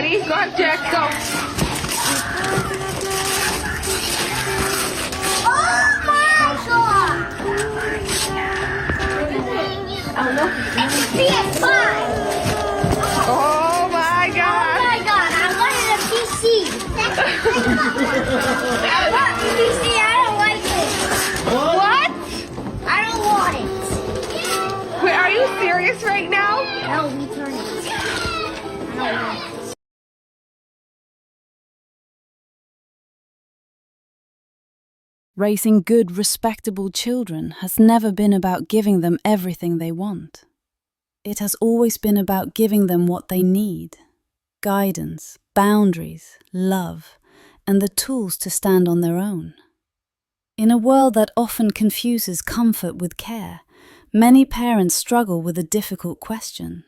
Ready? Go on, Jack, go. Oh my god! It's a PS5! Oh my Oh god. my god, I wanted a PC! I want a PC, I don't like it! What? I don't want it! Wait, are you serious right now? No, return it. I don't want it. Raising good, respectable children has never been about giving them everything they want. It has always been about giving them what they need: guidance, boundaries, love, and the tools to stand on their own. In a world that often confuses comfort with care, many parents struggle with a difficult question.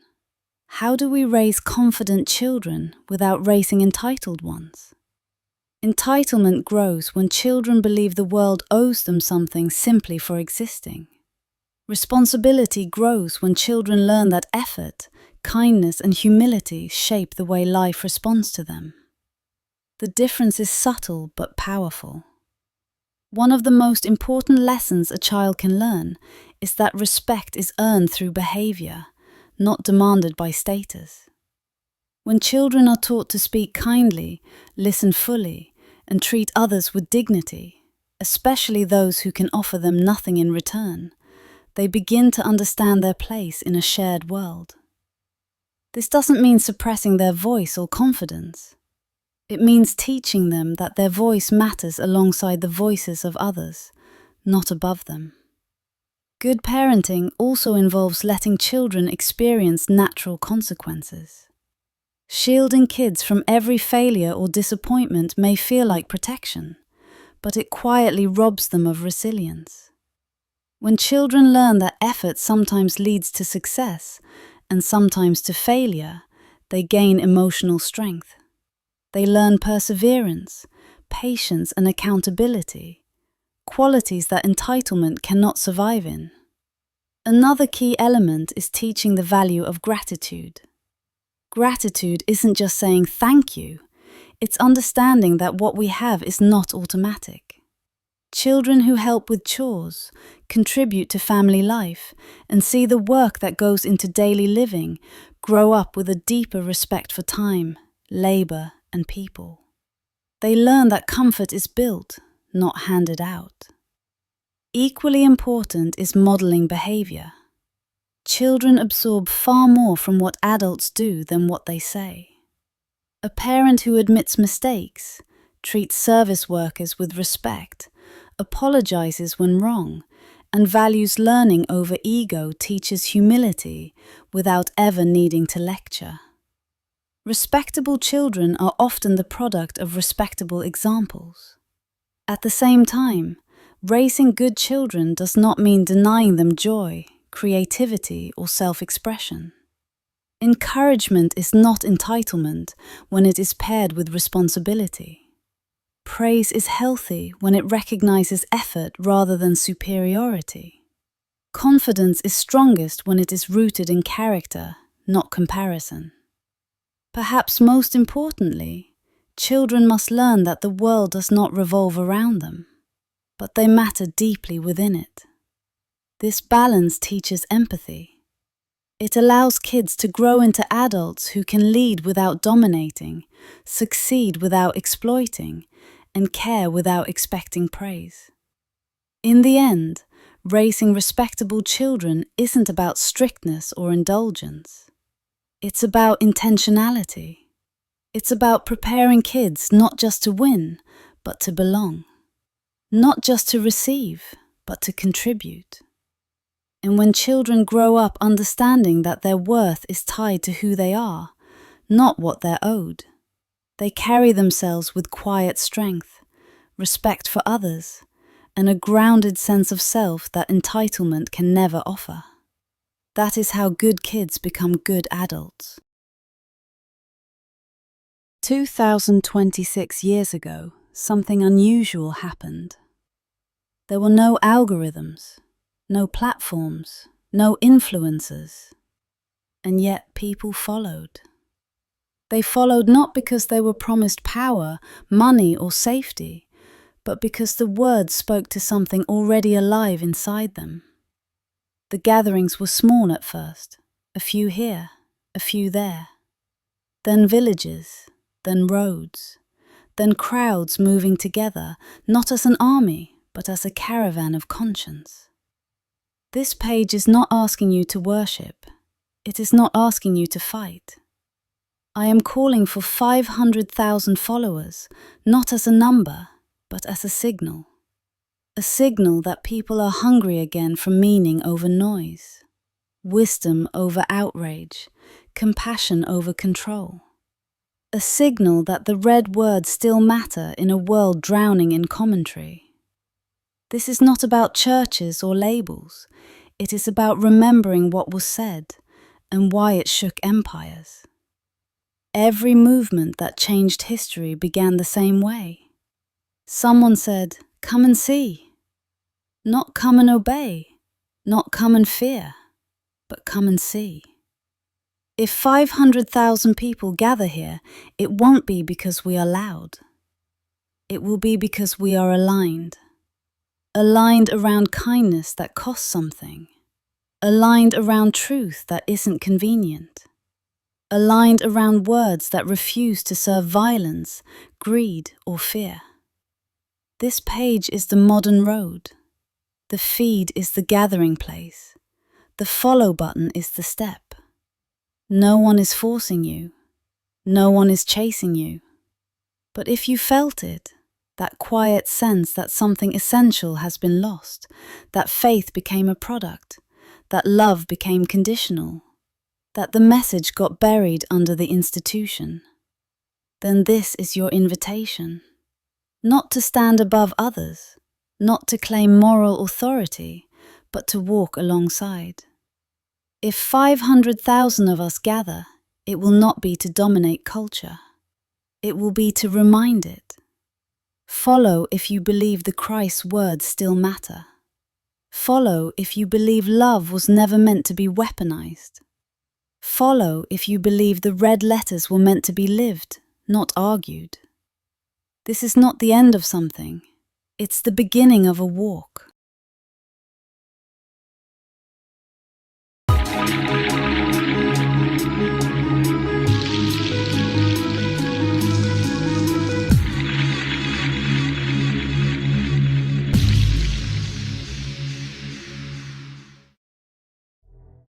How do we raise confident children without raising entitled ones? Entitlement grows when children believe the world owes them something simply for existing. Responsibility grows when children learn that effort, kindness, and humility shape the way life responds to them. The difference is subtle but powerful. One of the most important lessons a child can learn is that respect is earned through behavior, not demanded by status. When children are taught to speak kindly, listen fully, and treat others with dignity, especially those who can offer them nothing in return, they begin to understand their place in a shared world. This doesn't mean suppressing their voice or confidence. It means teaching them that their voice matters alongside the voices of others, not above them. Good parenting also involves letting children experience natural consequences. Shielding kids from every failure or disappointment may feel like protection, but it quietly robs them of resilience. When children learn that effort sometimes leads to success and sometimes to failure, they gain emotional strength. They learn perseverance, patience, and accountability, qualities that entitlement cannot survive in. Another key element is teaching the value of gratitude. Gratitude isn't just saying thank you, it's understanding that what we have is not automatic. Children who help with chores, contribute to family life, and see the work that goes into daily living grow up with a deeper respect for time, labor, and people. They learn that comfort is built, not handed out. Equally important is modeling behavior. Children absorb far more from what adults do than what they say. A parent who admits mistakes, treats service workers with respect, apologizes when wrong, and values learning over ego teaches humility without ever needing to lecture. Respectable children are often the product of respectable examples. At the same time, raising good children does not mean denying them joy, creativity, or self-expression. Encouragement is not entitlement when it is paired with responsibility. Praise is healthy when it recognizes effort rather than superiority. Confidence is strongest when it is rooted in character, not comparison. Perhaps most importantly, children must learn that the world does not revolve around them, but they matter deeply within it. This balance teaches empathy. It allows kids to grow into adults who can lead without dominating, succeed without exploiting, and care without expecting praise. In the end, raising respectable children isn't about strictness or indulgence. It's about intentionality. It's about preparing kids not just to win, but to belong. Not just to receive, but to contribute. And when children grow up understanding that their worth is tied to who they are, not what they're owed, they carry themselves with quiet strength, respect for others, and a grounded sense of self that entitlement can never offer. That is how good kids become good adults. 2026 years ago, something unusual happened. There were no algorithms, no platforms, no influencers, and yet people followed. They followed not because they were promised power, money, or safety, but because the words spoke to something already alive inside them. The gatherings were small at first, a few here, a few there. Then villages, then roads, then crowds moving together, not as an army, but as a caravan of conscience. This page is not asking you to worship. It is not asking you to fight. I am calling for 500,000 followers, not as a number, but as a signal. A signal that people are hungry again for meaning over noise, wisdom over outrage, compassion over control. A signal that the red words still matter in a world drowning in commentary. This is not about churches or labels. It is about remembering what was said and why it shook empires. Every movement that changed history began the same way. Someone said, "Come and see." Not come and obey, not come and fear, but come and see. If 500,000 people gather here, it won't be because we are loud. It will be because we are aligned. Aligned around kindness that costs something. Aligned around truth that isn't convenient. Aligned around words that refuse to serve violence, greed, or fear. This page is the modern road. The feed is the gathering place. The follow button is the step. No one is forcing you. No one is chasing you. But if you felt it, that quiet sense that something essential has been lost, that faith became a product, that love became conditional, that the message got buried under the institution, then this is your invitation. Not to stand above others, not to claim moral authority, but to walk alongside. If 500,000 of us gather, it will not be to dominate culture. It will be to remind it. Follow if you believe the Christ's words still matter. Follow if you believe love was never meant to be weaponized. Follow if you believe the red letters were meant to be lived, not argued. This is not the end of something. It's the beginning of a walk.